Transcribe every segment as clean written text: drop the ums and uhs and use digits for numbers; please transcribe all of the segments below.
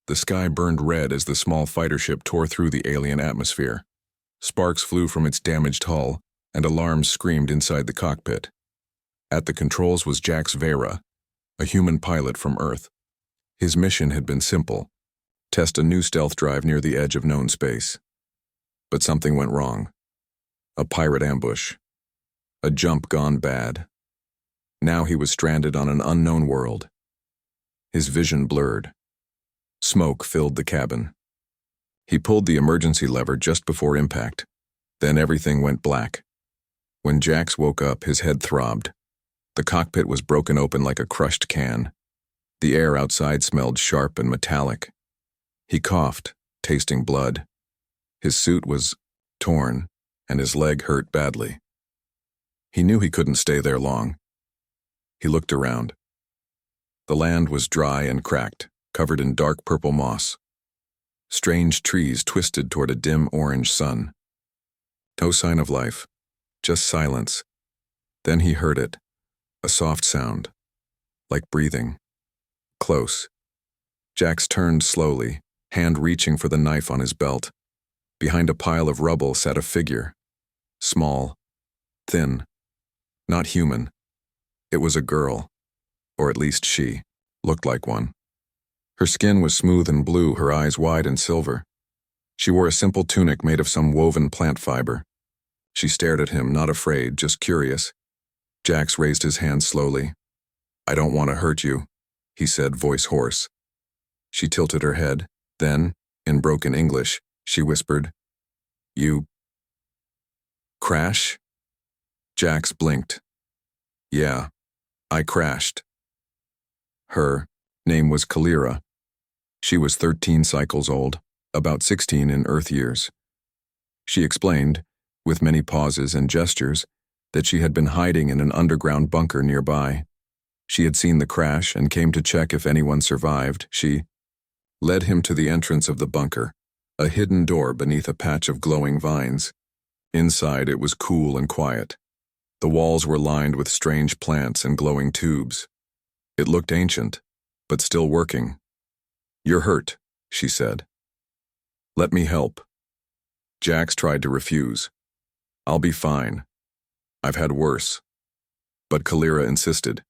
The sky burned red as the small fighter ship tore through the alien atmosphere. Sparks flew from its damaged hull, and alarms screamed inside the cockpit. At the controls was Jax Vera, a human pilot from Earth. His mission had been simple: test a new stealth drive near the edge of known space. But something went wrong. A pirate ambush. A jump gone bad. Now he was stranded on an unknown world. His vision blurred. Smoke filled the cabin. He pulled the emergency lever just before impact. Then everything went black. When Jax woke up, his head throbbed. The cockpit was broken open like a crushed can. The air outside smelled sharp and metallic. He coughed, tasting blood. His suit was torn, and his leg hurt badly. He knew he couldn't stay there long. He looked around. The land was dry and cracked, covered in dark purple moss. Strange trees twisted toward a dim orange sun. No sign of life, just silence. Then he heard it, a soft sound, like breathing. Close. Jax turned slowly, hand reaching for the knife on his belt. Behind a pile of rubble sat a figure. Small, thin, not human. It was a girl, or at least she looked like one. Her skin was smooth and blue, her eyes wide and silver. She wore a simple tunic made of some woven plant fiber. She stared at him, not afraid, just curious. Jax raised his hand slowly. "I don't want to hurt you," he said, voice hoarse. She tilted her head. Then, in broken English, she whispered, "You crash?" Jax blinked. "Yeah, I crashed." Her name was Kalira. She was 13 cycles old, about 16 in Earth years. She explained, with many pauses and gestures, that she had been hiding in an underground bunker nearby. She had seen the crash and came to check if anyone survived. She led him to the entrance of the bunker, a hidden door beneath a patch of glowing vines. Inside it was cool and quiet. The walls were lined with strange plants and glowing tubes. It looked ancient, but still working. "You're hurt," she said. "Let me help." Jax tried to refuse. "I'll be fine. I've had worse." But Kalira insisted.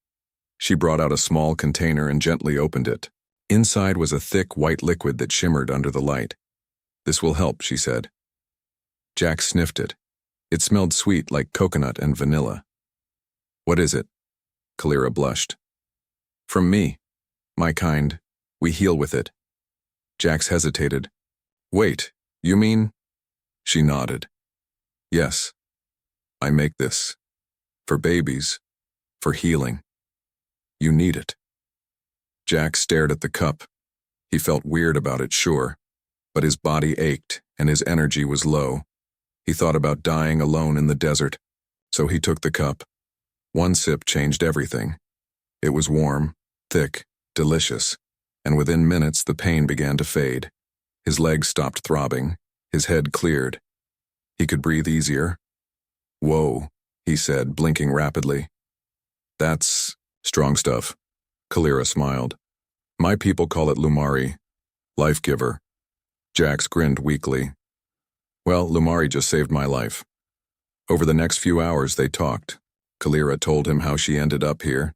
She brought out a small container and gently opened it. Inside was a thick white liquid that shimmered under the light. "This will help," she said. Jax sniffed it. It smelled sweet, like coconut and vanilla. "What is it?" Kalira blushed. "From me. My kind. We heal with it." Jax hesitated. "Wait, you mean?" She nodded. "Yes. I make this. For babies. For healing. You need it." Jax stared at the cup. He felt weird about it, sure, but his body ached and his energy was low. He thought about dying alone in the desert, so he took the cup. One sip changed everything. It was warm, thick, delicious, and within minutes the pain began to fade. His legs stopped throbbing. His head cleared. He could breathe easier. "Whoa," he said, blinking rapidly. "That's strong stuff." Kalira smiled. "My people call it Lumari, life giver." Jax grinned weakly. "Well, Lumari just saved my life." Over the next few hours they talked. Kalira told him how she ended up here.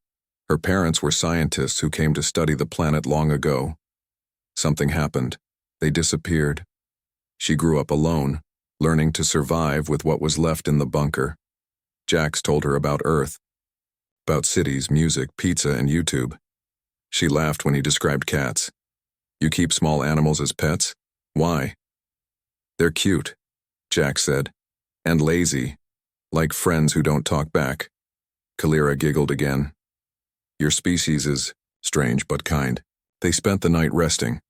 Her parents were scientists who came to study the planet long ago. Something happened. They disappeared. She grew up alone, learning to survive with what was left in the bunker. Jax told her about Earth, about cities, music, pizza, and YouTube. She laughed when he described cats. "You keep small animals as pets? Why?" "They're cute," Jax said, "and lazy, like friends who don't talk back." Kalira giggled again. "Your species is strange but kind." They spent the night resting.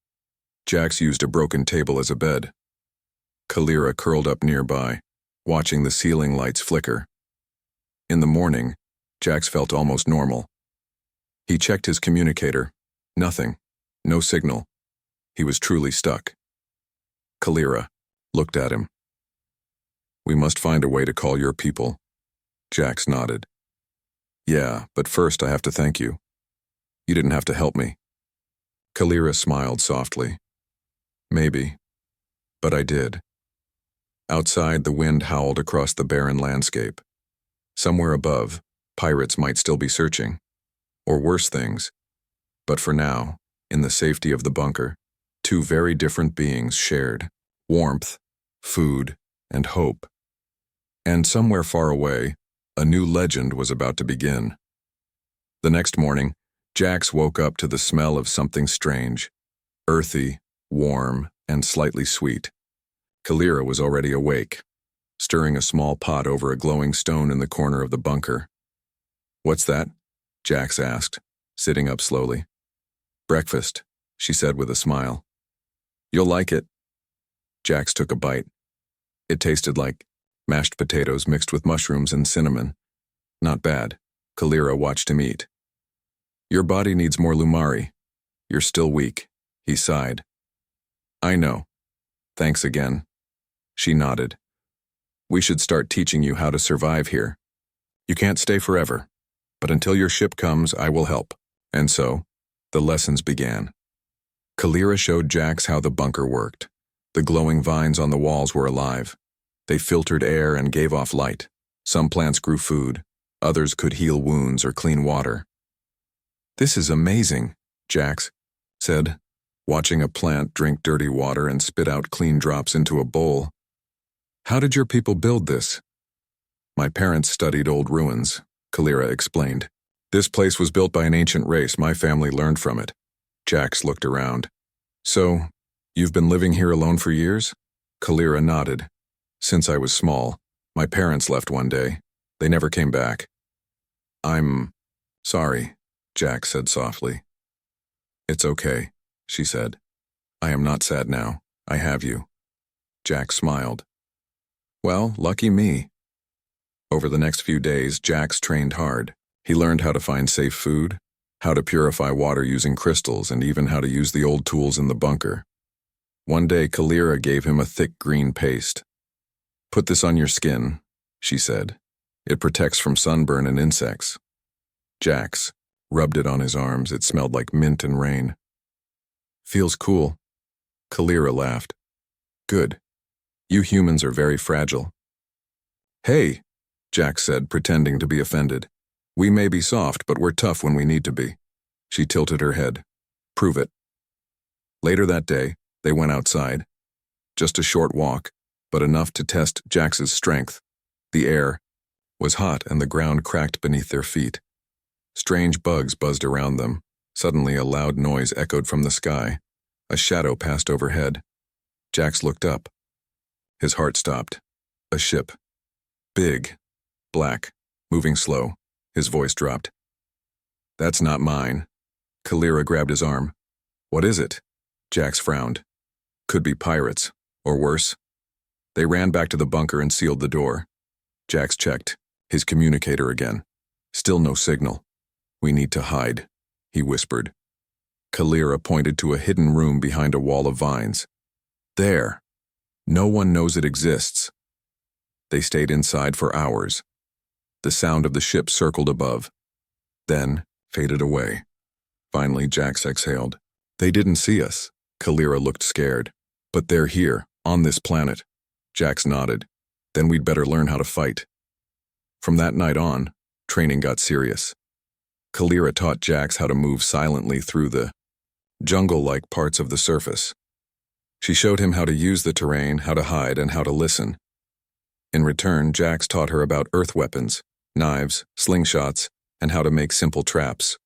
Jax used a broken table as a bed. Kalira curled up nearby, watching the ceiling lights flicker. In the morning, Jax felt almost normal. He checked his communicator. Nothing. No signal. He was truly stuck. Kalira looked at him. "We must find a way to call your people." Jax nodded. "Yeah, but first I have to thank you. You didn't have to help me." Kalira smiled softly. Maybe, but I did. Outside, the wind howled across the barren landscape. Somewhere above, pirates might still be searching, or worse things. But for now, in the safety of the bunker, two very different beings shared warmth, food, and hope. And somewhere far away, a new legend was about to begin. The next morning, Jax woke up to the smell of something strange, earthy, warm, and slightly sweet. Kalira was already awake, stirring a small pot over a glowing stone in the corner of the bunker. "What's that?" Jax asked, sitting up slowly. "Breakfast," she said with a smile. "You'll like it." Jax took a bite. It tasted like mashed potatoes mixed with mushrooms and cinnamon. Not bad. Kalira watched him eat. "Your body needs more lumari. You're still weak," he sighed. "I know. Thanks again." She nodded. "We should start teaching you how to survive here. You can't stay forever, but until your ship comes, I will help." And so, the lessons began. Kalira showed Jax how the bunker worked. The glowing vines on the walls were alive. They filtered air and gave off light. Some plants grew food. Others could heal wounds or clean water. "This is amazing," Jax said, watching a plant drink dirty water and spit out clean drops into a bowl. "How did your people build this?" "My parents studied old ruins," Kalira explained. "This place was built by an ancient race. My family learned from it." Jax looked around. "So, you've been living here alone for years?" Kalira nodded. "Since I was small. My parents left one day. They never came back." "I'm sorry," Jax said softly. "It's okay," she said. "I am not sad now. I have you." Jax smiled. "Well, lucky me." Over the next few days, Jax trained hard. He learned how to find safe food, how to purify water using crystals, and even how to use the old tools in the bunker. One day, Kalira gave him a thick green paste. "Put this on your skin," she said. "It protects from sunburn and insects." Jax rubbed it on his arms. It smelled like mint and rain. "Feels cool." Kalira laughed. "Good. You humans are very fragile." "Hey," Jax said, pretending to be offended. "We may be soft, but we're tough when we need to be." She tilted her head. "Prove it." Later that day, they went outside. Just a short walk, but enough to test Jax's strength. The air was hot and the ground cracked beneath their feet. Strange bugs buzzed around them. Suddenly a loud noise echoed from the sky. A shadow passed overhead. Jax looked up. His heart stopped. A ship. Big. Black. Moving slow. His voice dropped. "That's not mine." Kalira grabbed his arm. "What is it?" Jax frowned. "Could be pirates. Or worse." They ran back to the bunker and sealed the door. Jax checked. His communicator again. Still no signal. "We need to hide," he whispered. Kalira pointed to a hidden room behind a wall of vines. "There. No one knows it exists." They stayed inside for hours. The sound of the ship circled above, then faded away. Finally, Jax exhaled. "They didn't see us." Kalira looked scared. "But they're here, on this planet." Jax nodded. "Then we'd better learn how to fight." From that night on, training got serious. Kalira taught Jax how to move silently through the jungle-like parts of the surface. She showed him how to use the terrain, how to hide, and how to listen. In return, Jax taught her about earth weapons, knives, slingshots, and how to make simple traps.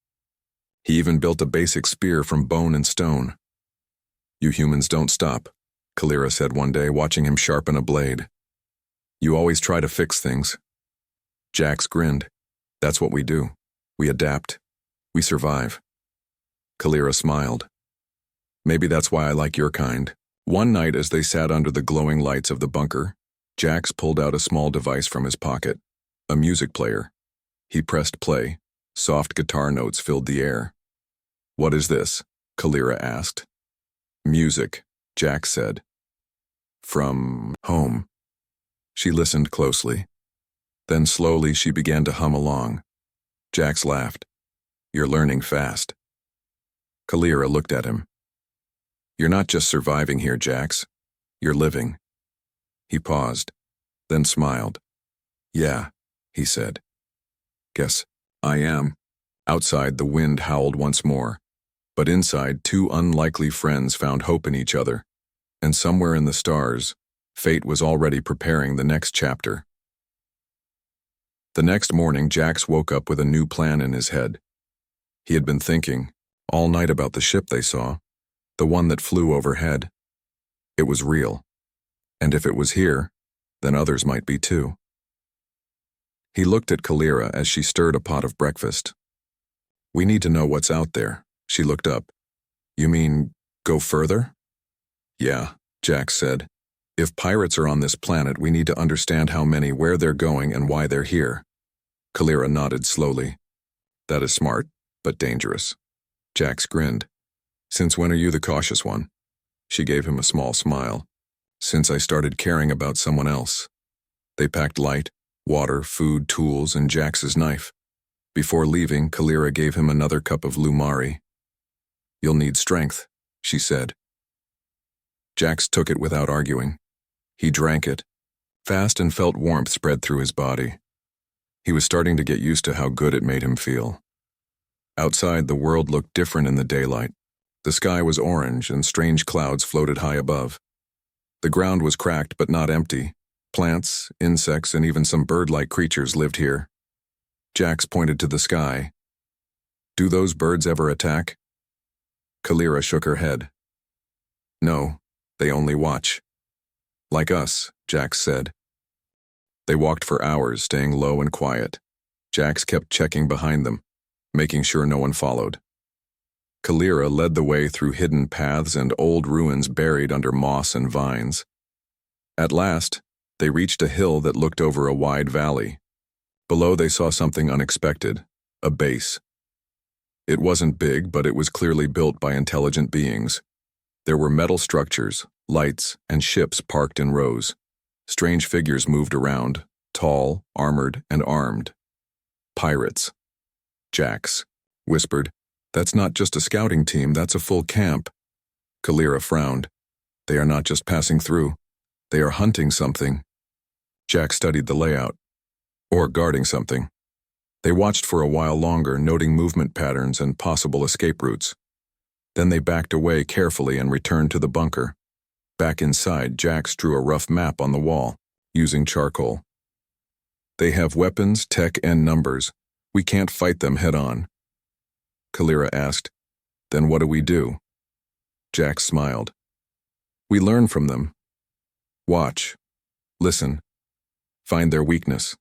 He even built a basic spear from bone and stone. "You humans don't stop," Kalira said one day, watching him sharpen a blade. "You always try to fix things." Jax grinned. "That's what we do. We adapt. We survive." Kalira smiled. "Maybe that's why I like your kind." One night, as they sat under the glowing lights of the bunker, Jax pulled out a small device from his pocket, a music player. He pressed play. Soft guitar notes filled the air. "What is this?" Kalira asked. "Music," Jax said. "From home." She listened closely. Then slowly she began to hum along. Jax laughed. "You're learning fast." Kalira looked at him. You're not just surviving here, Jax. You're living. He paused, then smiled. Yeah, he said. Guess I am. Outside, the wind howled once more, but inside, two unlikely friends found hope in each other, and somewhere in the stars, fate was already preparing the next chapter. The next morning, Jax woke up with a new plan in his head. He had been thinking all night about the ship they saw, the one that flew overhead. It was real, and if it was here, then others might be too. He looked at Kalira as she stirred a pot of breakfast. We need to know what's out there. She looked up. You mean, go further? Yeah, Jax said. If pirates are on this planet, we need to understand how many, where they're going, and why they're here. Kalira nodded slowly. That is smart, but dangerous. Jax grinned. Since when are you the cautious one? She gave him a small smile. Since I started caring about someone else. They packed light, water, food, tools, and Jax's knife. Before leaving, Kalira gave him another cup of lumari. You'll need strength, she said. Jax took it without arguing. He drank it, fast, and felt warmth spread through his body. He was starting to get used to how good it made him feel. Outside, the world looked different in the daylight. The sky was orange, and strange clouds floated high above. The ground was cracked but not empty. Plants, insects, and even some bird-like creatures lived here. Jax pointed to the sky. Do those birds ever attack? Kalira shook her head. No, they only watch. Like us, Jax said. They walked for hours, staying low and quiet. Jax kept checking behind them, making sure no one followed. Kalira led the way through hidden paths and old ruins buried under moss and vines. At last, they reached a hill that looked over a wide valley. Below they saw something unexpected, a base. It wasn't big, but it was clearly built by intelligent beings. There were metal structures, lights, and ships parked in rows. Strange figures moved around, tall, armored, and armed. Pirates. Jax whispered, That's not just a scouting team, that's a full camp. Kalira frowned. They are not just passing through. They are hunting something. Jax studied the layout. Or guarding something. They watched for a while longer, noting movement patterns and possible escape routes. Then they backed away carefully and returned to the bunker. Back inside, Jax drew a rough map on the wall, using charcoal. They have weapons, tech, and numbers. We can't fight them head-on. Kalira asked, Then what do we do? Jax smiled. We learn from them. Watch. Listen. Find their weakness.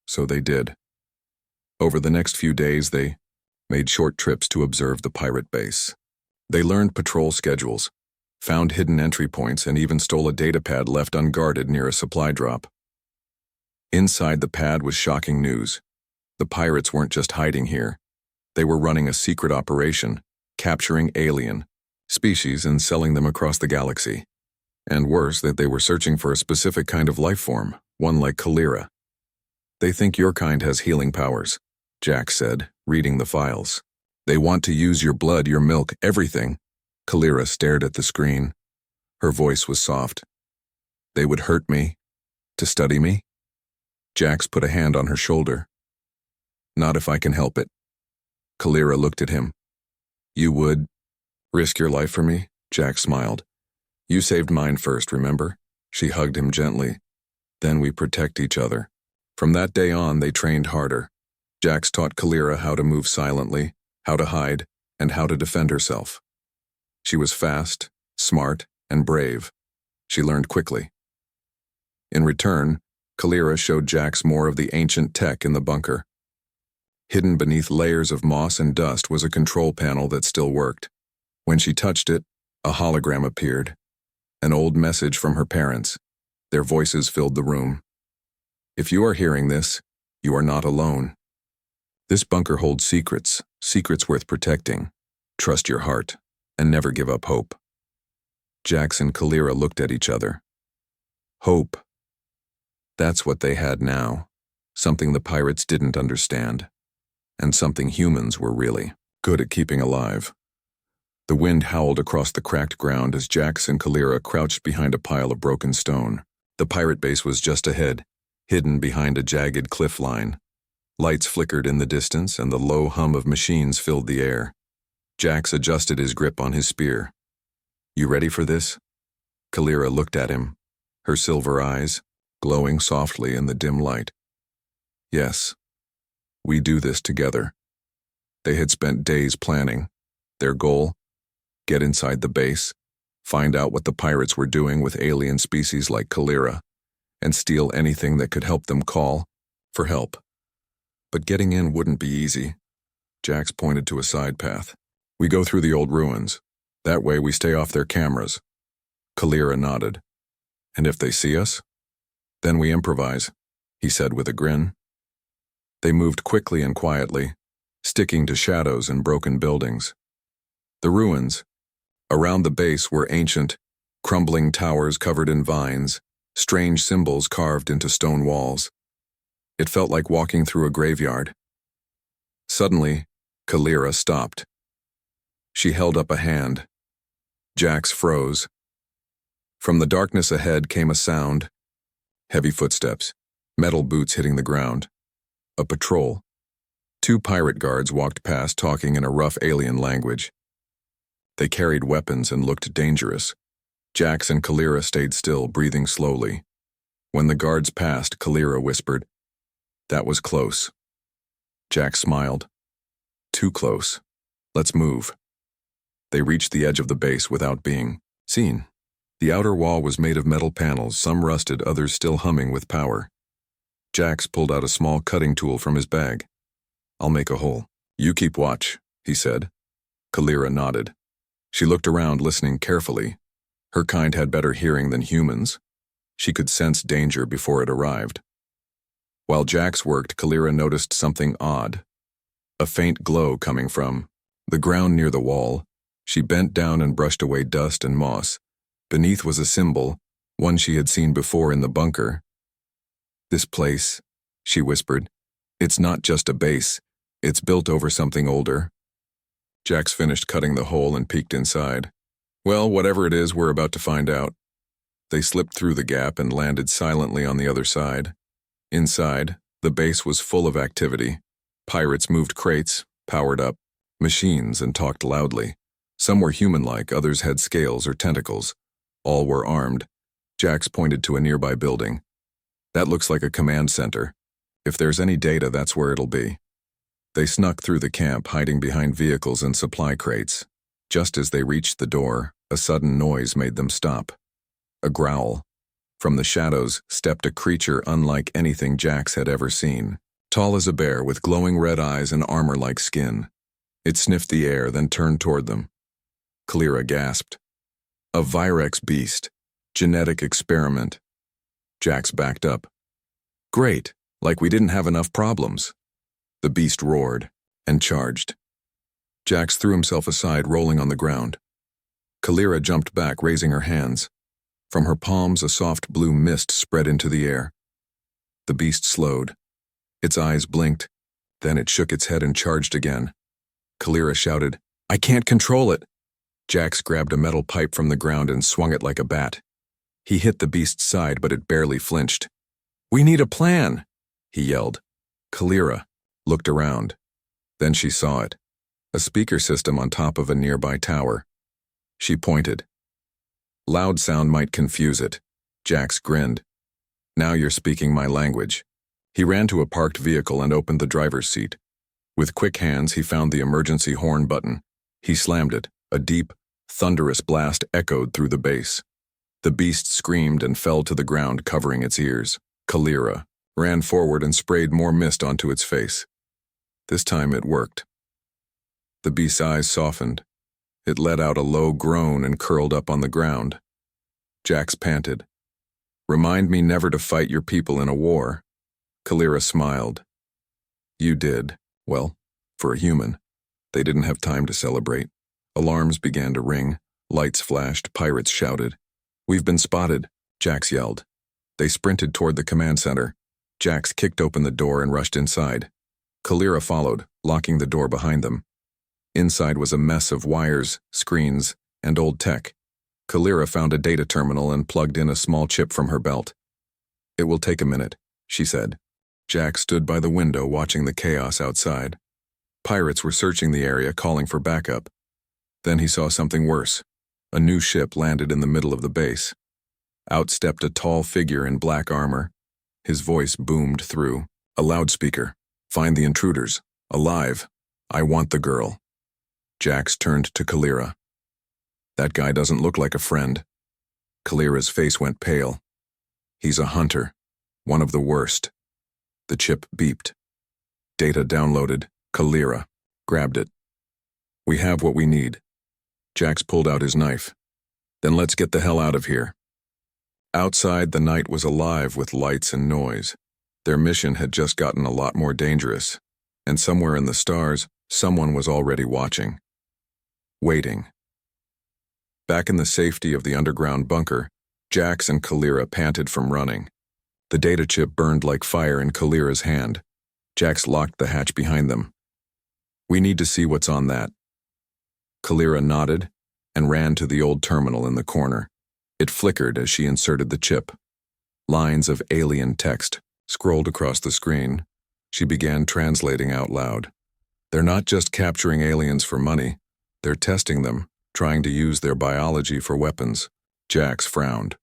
So they did. Over the next few days, they made short trips to observe the pirate base. They learned patrol schedules, found hidden entry points, and even stole a data pad left unguarded near a supply drop. Inside the pad was shocking news. The pirates weren't just hiding here. They were running a secret operation, capturing alien species and selling them across the galaxy. And worse, that they were searching for a specific kind of life form, one like Kalira. They think your kind has healing powers, Jax said, reading the files. They want to use your blood, your milk, everything. Kalira stared at the screen. Her voice was soft. They would hurt me? To study me? Jax put a hand on her shoulder. Not if I can help it. Kalira looked at him. You would risk your life for me? Jax smiled. You saved mine first, remember? She hugged him gently. Then we protect each other. From that day on, they trained harder. Jax taught Kalira how to move silently, how to hide, and how to defend herself. She was fast, smart, and brave. She learned quickly. In return, Kalira showed Jax more of the ancient tech in the bunker. Hidden beneath layers of moss and dust was a control panel that still worked. When she touched it, a hologram appeared. An old message from her parents. Their voices filled the room. If you are hearing this, you are not alone. This bunker holds secrets, secrets worth protecting. Trust your heart, and never give up hope. Jax and Kalira looked at each other. Hope. That's what they had now. Something the pirates didn't understand. And something humans were really good at keeping alive. The wind howled across the cracked ground as Jax and Kalira crouched behind a pile of broken stone. The pirate base was just ahead, hidden behind a jagged cliff line. Lights flickered in the distance and the low hum of machines filled the air. Jax adjusted his grip on his spear. "You ready for this?" Kalira looked at him, her silver eyes glowing softly in the dim light. "Yes, we do this together." They had spent days planning. Their goal? Get inside the base, find out what the pirates were doing with alien species like Kalira, and steal anything that could help them call for help. But getting in wouldn't be easy. Jax pointed to a side path. "We go through the old ruins. That way we stay off their cameras." Kalira nodded. "And if they see us?" "Then we improvise," he said with a grin. They moved quickly and quietly, sticking to shadows and broken buildings. The ruins around the base were ancient, crumbling towers covered in vines, strange symbols carved into stone walls. It felt like walking through a graveyard. Suddenly, Kalira stopped. She held up a hand. Jax froze. From the darkness ahead came a sound. Heavy footsteps, metal boots hitting the ground. A patrol. 2 pirate guards walked past talking in a rough alien language. They carried weapons and looked dangerous. Jax and Kalira stayed still, breathing slowly. When the guards passed, Kalira whispered, "That was close." Jax smiled. "Too close. Let's move." They reached the edge of the base without being seen. The outer wall was made of metal panels, some rusted, others still humming with power. Jax pulled out a small cutting tool from his bag. "I'll make a hole. You keep watch," he said. Kalira nodded. She looked around, listening carefully. Her kind had better hearing than humans. She could sense danger before it arrived. While Jax worked, Kalira noticed something odd. A faint glow coming from the ground near the wall. She bent down and brushed away dust and moss. Beneath was a symbol, one she had seen before in the bunker. "This place," she whispered. "It's not just a base. It's built over something older." Jax finished cutting the hole and peeked inside. "Well, whatever it is, we're about to find out." They slipped through the gap and landed silently on the other side. Inside, the base was full of activity. Pirates moved crates, powered up machines, and talked loudly. Some were human-like, others had scales or tentacles. All were armed. Jax pointed to a nearby building. "That looks like a command center. If there's any data, that's where it'll be." They snuck through the camp, hiding behind vehicles and supply crates. Just as they reached the door, a sudden noise made them stop. A growl. From the shadows stepped a creature unlike anything Jax had ever seen. Tall as a bear, with glowing red eyes and armor-like skin. It sniffed the air, then turned toward them. Kalira gasped. "A Virex beast. Genetic experiment." Jax backed up. "Great, like we didn't have enough problems." The beast roared and charged. Jax threw himself aside, rolling on the ground. Kalira jumped back, raising her hands. From her palms, a soft blue mist spread into the air. The beast slowed. Its eyes blinked. Then it shook its head and charged again. Kalira shouted, "I can't control it." Jax grabbed a metal pipe from the ground and swung it like a bat. He hit the beast's side, but it barely flinched. "We need a plan," he yelled. Kalira looked around. Then she saw it. A speaker system on top of a nearby tower. She pointed. "Loud sound might confuse it." Jax grinned. "Now you're speaking my language." He ran to a parked vehicle and opened the driver's seat. With quick hands, he found the emergency horn button. He slammed it. A deep, thunderous blast echoed through the base. The beast screamed and fell to the ground, covering its ears. Kalira ran forward and sprayed more mist onto its face. This time it worked. The beast's eyes softened. It let out a low groan and curled up on the ground. Jax panted. "Remind me never to fight your people in a war." Kalira smiled. "You did. Well, for a human." They didn't have time to celebrate. Alarms began to ring. Lights flashed. Pirates shouted. "We've been spotted," Jax yelled. They sprinted toward the command center. Jax kicked open the door and rushed inside. Kalira followed, locking the door behind them. Inside was a mess of wires, screens, and old tech. Kalira found a data terminal and plugged in a small chip from her belt. "It will take a minute," she said. Jack stood by the window watching the chaos outside. Pirates were searching the area, calling for backup. Then he saw something worse. A new ship landed in the middle of the base. Out stepped a tall figure in black armor. His voice boomed through a loudspeaker. "Find the intruders. Alive. I want the girl." Jax turned to Kalira. "That guy doesn't look like a friend." Kalira's face went pale. "He's a hunter. One of the worst." The chip beeped. Data downloaded. Kalira grabbed it. "We have what we need." Jax pulled out his knife. "Then let's get the hell out of here." Outside, the night was alive with lights and noise. Their mission had just gotten a lot more dangerous, and somewhere in the stars, someone was already watching. Waiting. Back in the safety of the underground bunker, Jax and Kalira panted from running. The data chip burned like fire in Kalira's hand. Jax locked the hatch behind them. "We need to see what's on that." Kalira nodded and ran to the old terminal in the corner. It flickered as she inserted the chip. Lines of alien text scrolled across the screen. She began translating out loud. "They're not just capturing aliens for money. They're testing them, trying to use their biology for weapons." Jax frowned.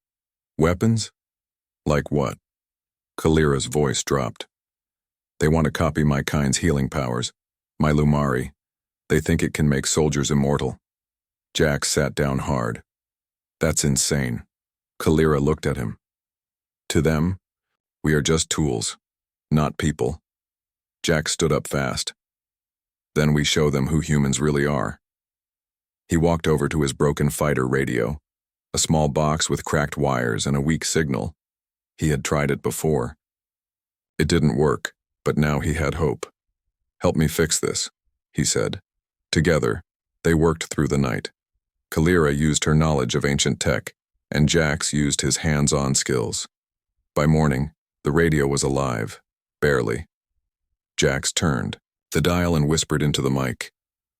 "Weapons? Like what?" Kalira's voice dropped. "They want to copy my kind's healing powers, my Lumari. They think it can make soldiers immortal." Jax sat down hard. "That's insane." Kalira looked at him. "To them, we are just tools, not people." Jax stood up fast. "Then we show them who humans really are." He walked over to his broken fighter radio, a small box with cracked wires and a weak signal. He had tried it before. It didn't work, but now he had hope. "Help me fix this," he said. Together, they worked through the night. Kalira used her knowledge of ancient tech, and Jax used his hands-on skills. By morning, the radio was alive, barely. Jax turned the dial and whispered into the mic.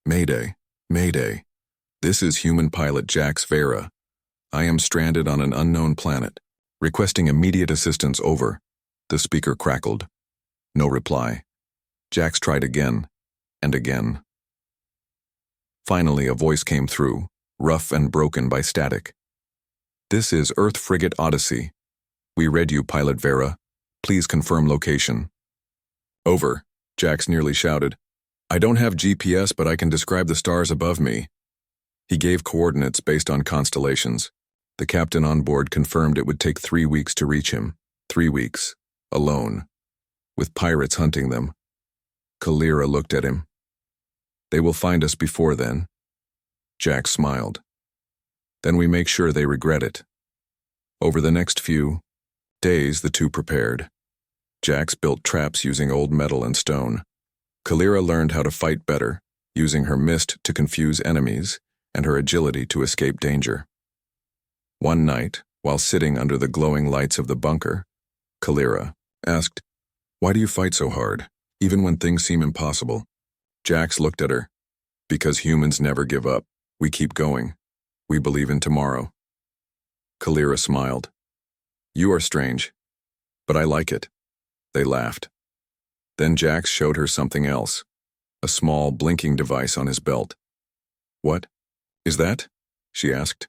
"Mayday, Mayday. This is human pilot Jax Vera. I am stranded on an unknown planet, requesting immediate assistance over." The speaker crackled. No reply. Jax tried again, and again. Finally, a voice came through, rough and broken by static. "This is Earth Frigate Odyssey. We read you, Pilot Vera. Please confirm location." "Over," Jax nearly shouted. "I don't have GPS, but I can describe the stars above me." He gave coordinates based on constellations. The captain on board confirmed it would take 3 weeks to reach him. 3 weeks. Alone. With pirates hunting them. Kalira looked at him. "They will find us before then." Jack smiled. "Then we make sure they regret it." Over the next few days, the two prepared. Jax built traps using old metal and stone. Kalira learned how to fight better, using her mist to confuse enemies and her agility to escape danger. One night, while sitting under the glowing lights of the bunker, Kalira asked, "Why do you fight so hard, even when things seem impossible?" Jax looked at her. "Because humans never give up. We keep going. We believe in tomorrow." Kalira smiled. "You are strange, but I like it." They laughed. Then Jax showed her something else, a small blinking device on his belt. "What is that?" she asked.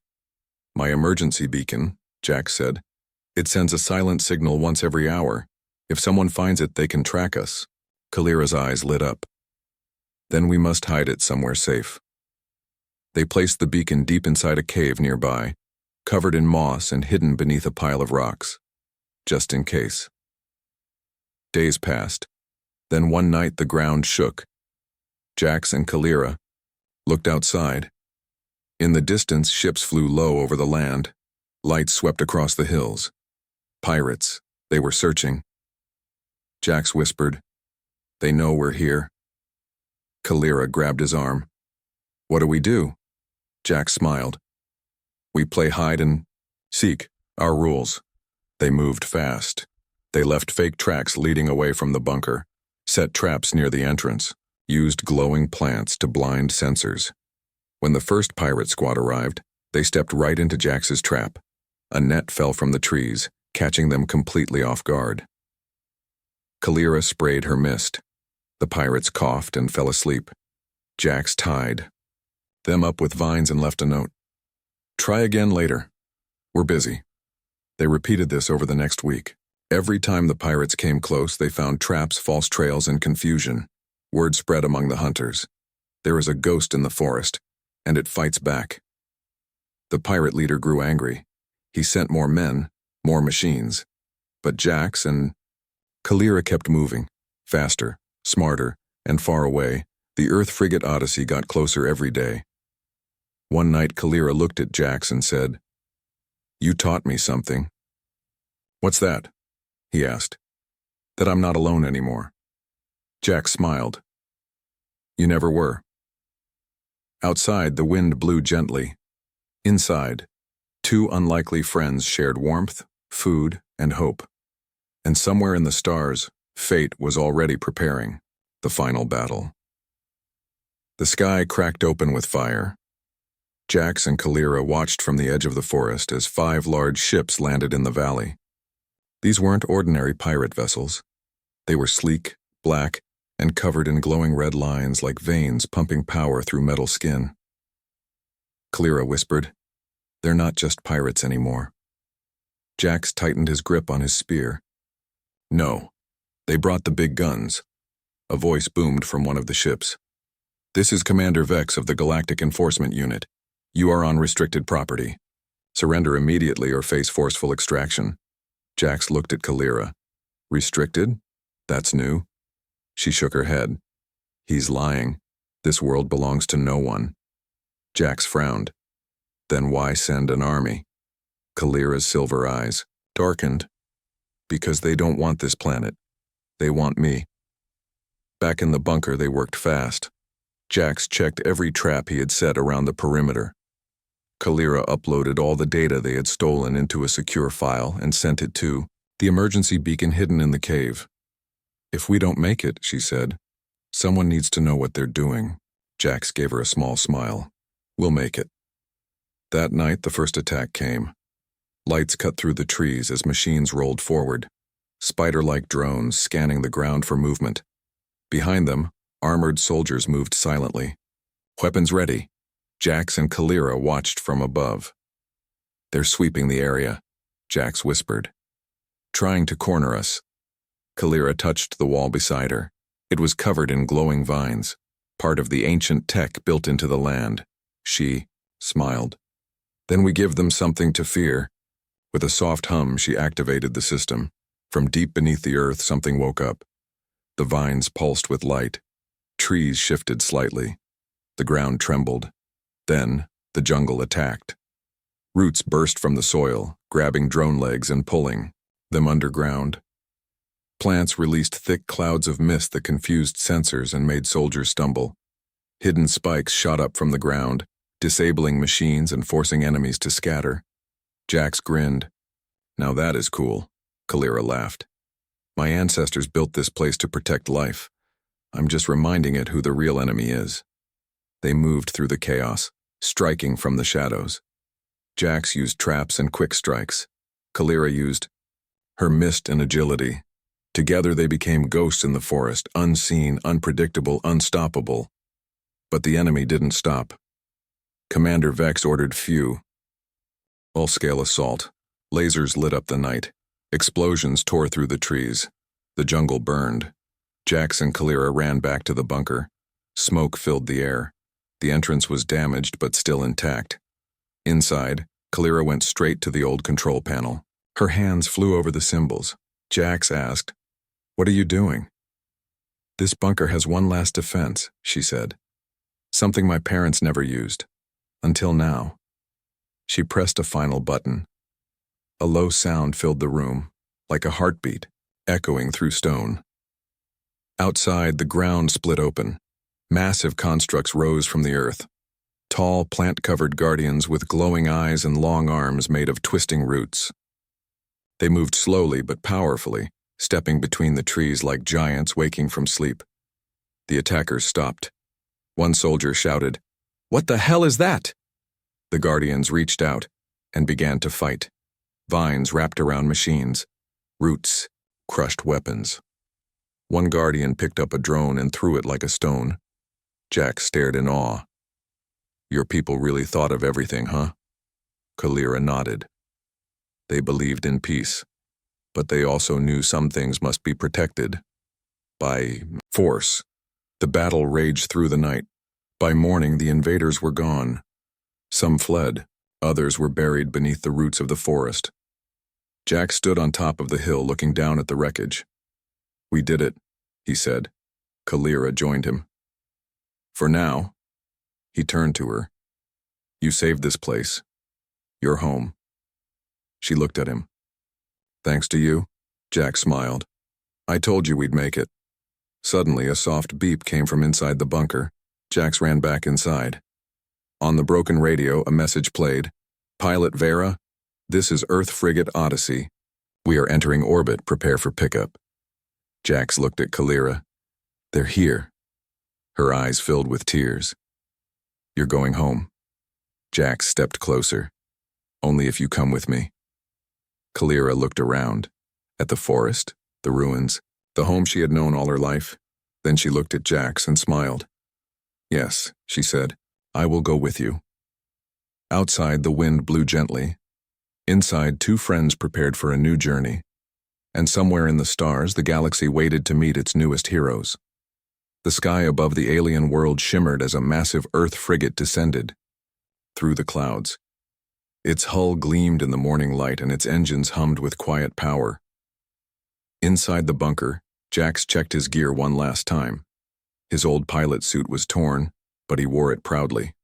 "My emergency beacon," Jax said. "It sends a silent signal once every hour. If someone finds it, they can track us." Kalira's eyes lit up. "Then we must hide it somewhere safe." They placed the beacon deep inside a cave nearby, covered in moss and hidden beneath a pile of rocks, just in case. Days passed. Then one night the ground shook. Jax and Kalira looked outside. In the distance, ships flew low over the land. Lights swept across the hills. Pirates. They were searching. Jax whispered, "They know we're here." Kalira grabbed his arm. "What do we do?" Jax smiled. "We play hide and seek, our rules." They moved fast. They left fake tracks leading away from the bunker, set traps near the entrance. used glowing plants to blind sensors. When the first pirate squad arrived, they stepped right into Jax's trap. A net fell from the trees, catching them completely off guard. Kalira sprayed her mist. The pirates coughed and fell asleep. Jax tied them up with vines and left a note. "Try again later. We're busy." They repeated this over the next week. Every time the pirates came close, they found traps, false trails, and confusion. Word spread among the hunters. There is a ghost in the forest, and it fights back. The pirate leader grew angry. He sent more men, more machines. But Jax and Kalira kept moving, faster, smarter, and far away. The Earth frigate Odyssey got closer every day. One night, Kalira looked at Jax and said, "You taught me something." "What's that?" he asked. "That I'm not alone anymore." Jax smiled. "You never were." Outside, the wind blew gently. Inside, two unlikely friends shared warmth, food, and hope. And somewhere in the stars, fate was already preparing the final battle. The sky cracked open with fire. Jax and Kalira watched from the edge of the forest as 5 large ships landed in the valley. These weren't ordinary pirate vessels. They were sleek, black, and covered in glowing red lines like veins pumping power through metal skin. Kalira whispered, "They're not just pirates anymore." Jax tightened his grip on his spear. "No, they brought the big guns." A voice boomed from one of the ships. "This is Commander Vex of the Galactic Enforcement Unit. You are on restricted property. Surrender immediately or face forceful extraction." Jax looked at Kalira. "Restricted? That's new." She shook her head. "He's lying. This world belongs to no one." Jax frowned. "Then why send an army?" Kalira's silver eyes darkened. "Because they don't want this planet. They want me." Back in the bunker, they worked fast. Jax checked every trap he had set around the perimeter. Kalira uploaded all the data they had stolen into a secure file and sent it to the emergency beacon hidden in the cave. "If we don't make it," she said, "someone needs to know what they're doing." Jax gave her a small smile. "We'll make it." That night, the first attack came. Lights cut through the trees as machines rolled forward, spider-like drones scanning the ground for movement. Behind them, armored soldiers moved silently. Weapons ready. Jax and Kalira watched from above. "They're sweeping the area," Jax whispered. "Trying to corner us." Kalira touched the wall beside her. It was covered in glowing vines, part of the ancient tech built into the land. She smiled. "Then we give them something to fear." With a soft hum, she activated the system. From deep beneath the earth, something woke up. The vines pulsed with light. Trees shifted slightly. The ground trembled. Then, the jungle attacked. Roots burst from the soil, grabbing drone legs and pulling them underground. Plants released thick clouds of mist that confused sensors and made soldiers stumble. Hidden spikes shot up from the ground, disabling machines and forcing enemies to scatter. Jax grinned. "Now that is cool," Kalira laughed. "My ancestors built this place to protect life. I'm just reminding it who the real enemy is." They moved through the chaos, striking from the shadows. Jax used traps and quick strikes. Kalira used her mist and agility. Together they became ghosts in the forest, unseen, unpredictable, unstoppable. But the enemy didn't stop. Commander Vex ordered few. Full-scale assault. Lasers lit up the night. Explosions tore through the trees. The jungle burned. Jax and Kalira ran back to the bunker. Smoke filled the air. The entrance was damaged but still intact. Inside, Kalira went straight to the old control panel. Her hands flew over the symbols. Jax asked, "What are you doing?" "This bunker has one last defense," she said. "Something my parents never used. Until now." She pressed a final button. A low sound filled the room, like a heartbeat, echoing through stone. Outside, the ground split open. Massive constructs rose from the earth. Tall, plant-covered guardians with glowing eyes and long arms made of twisting roots. They moved slowly but powerfully, stepping between the trees like giants waking from sleep. The attackers stopped. One soldier shouted, "What the hell is that?" The Guardians reached out and began to fight. Vines wrapped around machines. Roots crushed weapons. One Guardian picked up a drone and threw it like a stone. Jack stared in awe. "Your people really thought of everything, huh?" Kalira nodded. They believed in peace, but they also knew some things must be protected by force. The battle raged through the night. By morning, the invaders were gone. Some fled, others were buried beneath the roots of the forest. Jack stood on top of the hill looking down at the wreckage. "We did it," he said. Kalira joined him. "For now," he turned to her. "You saved this place. Your home." She looked at him. "Thanks to you," Jack smiled. "I told you we'd make it." Suddenly, a soft beep came from inside the bunker. Jax ran back inside. On the broken radio, a message played. "Pilot Vera, this is Earth Frigate Odyssey. We are entering orbit. Prepare for pickup." Jax looked at Kalira. "They're here." Her eyes filled with tears. "You're going home." Jax stepped closer. "Only if you come with me." Kalira looked around, at the forest, the ruins, the home she had known all her life. Then she looked at Jax and smiled. "Yes," she said, "I will go with you." Outside, the wind blew gently. Inside, two friends prepared for a new journey. And somewhere in the stars, the galaxy waited to meet its newest heroes. The sky above the alien world shimmered as a massive Earth frigate descended. Through the clouds. Its hull gleamed in the morning light and its engines hummed with quiet power. Inside the bunker, Jax checked his gear one last time. His old pilot suit was torn, but he wore it proudly.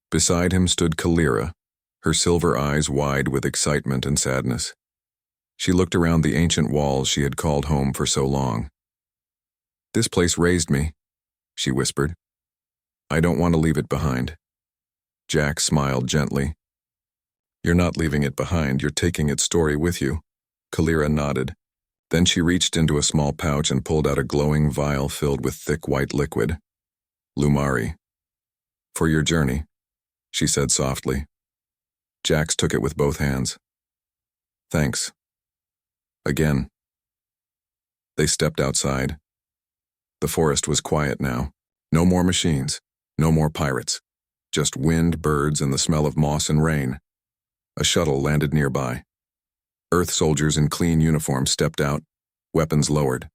Beside him stood Kalira, her silver eyes wide with excitement and sadness. She looked around the ancient walls she had called home for so long. "This place raised me," she whispered. "I don't want to leave it behind." Jack smiled gently. "You're not leaving it behind, you're taking its story with you." Kalira nodded. Then she reached into a small pouch and pulled out a glowing vial filled with thick white liquid. "Lumari. For your journey," she said softly. Jax took it with both hands. "Thanks. Again." They stepped outside. The forest was quiet now. No more machines, no more pirates. Just wind, birds, and the smell of moss and rain. A shuttle landed nearby. Earth soldiers in clean uniforms stepped out, weapons lowered.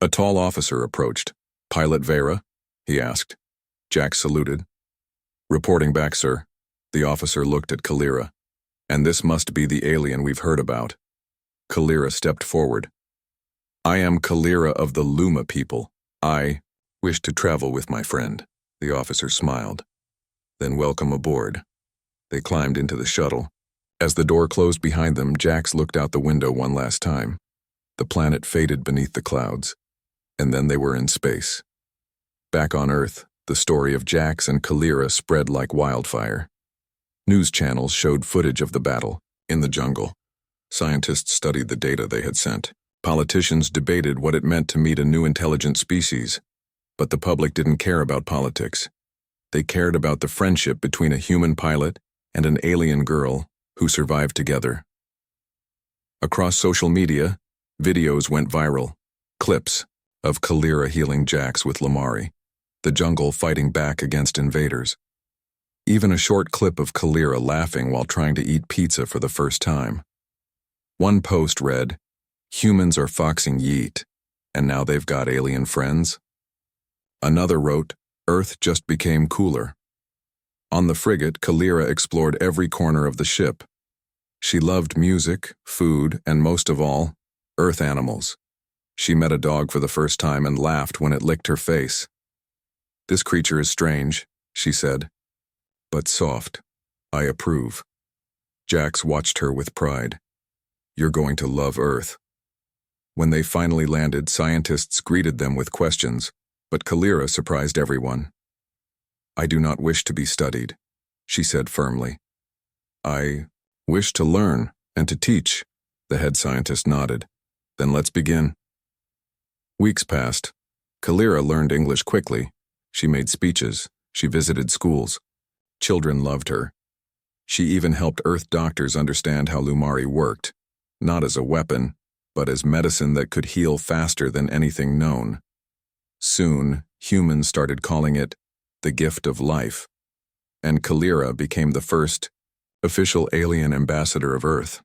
A tall officer approached. "Pilot Vera?" he asked. Jack saluted. "Reporting back, sir." The officer looked at Kalira. "And this must be the alien we've heard about." Kalira stepped forward. "I am Kalira of the Luma people. I wish to travel with my friend." The officer smiled. "Then welcome aboard." They climbed into the shuttle. As the door closed behind them, Jax looked out the window one last time. The planet faded beneath the clouds, and then they were in space. Back on Earth, the story of Jax and Kalira spread like wildfire. News channels showed footage of the battle in the jungle. Scientists studied the data they had sent. Politicians debated what it meant to meet a new intelligent species. But the public didn't care about politics. They cared about the friendship between a human pilot and an alien girl who survived together. Across social media, videos went viral. Clips of Kalira healing Jax with Lumari, the jungle fighting back against invaders. Even a short clip of Kalira laughing while trying to eat pizza for the first time. One post read, "Humans are foxing yeet, and now they've got alien friends." Another wrote, "Earth just became cooler." On the frigate, Kalira explored every corner of the ship. She loved music, food, and most of all, Earth animals. She met a dog for the first time and laughed when it licked her face. "This creature is strange," she said, "but soft. I approve." Jax watched her with pride. "You're going to love Earth." When they finally landed, scientists greeted them with questions, but Kalira surprised everyone. "I do not wish to be studied," she said firmly. "I wish to learn and to teach," the head scientist nodded. "Then let's begin." Weeks passed. Kalira learned English quickly. She made speeches. She visited schools. Children loved her. She even helped Earth doctors understand how Lumari worked, not as a weapon, but as medicine that could heal faster than anything known. Soon, humans started calling it the gift of life, and Kalira became the first official alien ambassador of Earth.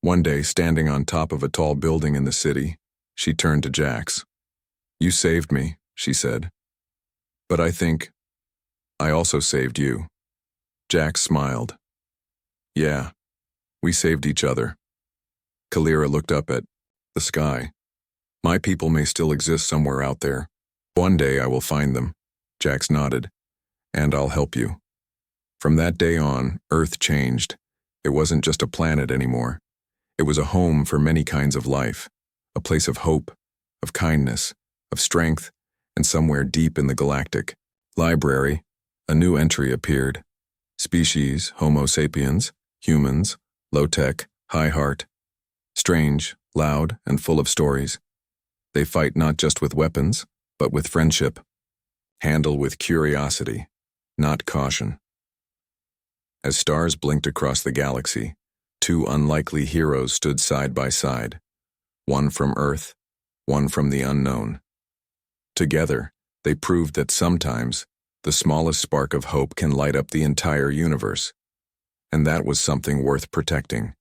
One day, standing on top of a tall building in the city, she turned to Jax. "You saved me," she said. "But I think I also saved you." Jax smiled. "Yeah, we saved each other." Kalira looked up at the sky. "My people may still exist somewhere out there. One day I will find them." Jax nodded. "And I'll help you." From that day on, Earth changed. It wasn't just a planet anymore. It was a home for many kinds of life, a place of hope, of kindness, of strength, and somewhere deep in the galactic library, a new entry appeared. Species, Homo sapiens, humans, low-tech, high-heart. Strange, loud, and full of stories. They fight not just with weapons, but with friendship. Handle with curiosity, not caution. As stars blinked across the galaxy, two unlikely heroes stood side by side, one from Earth, one from the unknown. Together, they proved that sometimes the smallest spark of hope can light up the entire universe, and that was something worth protecting.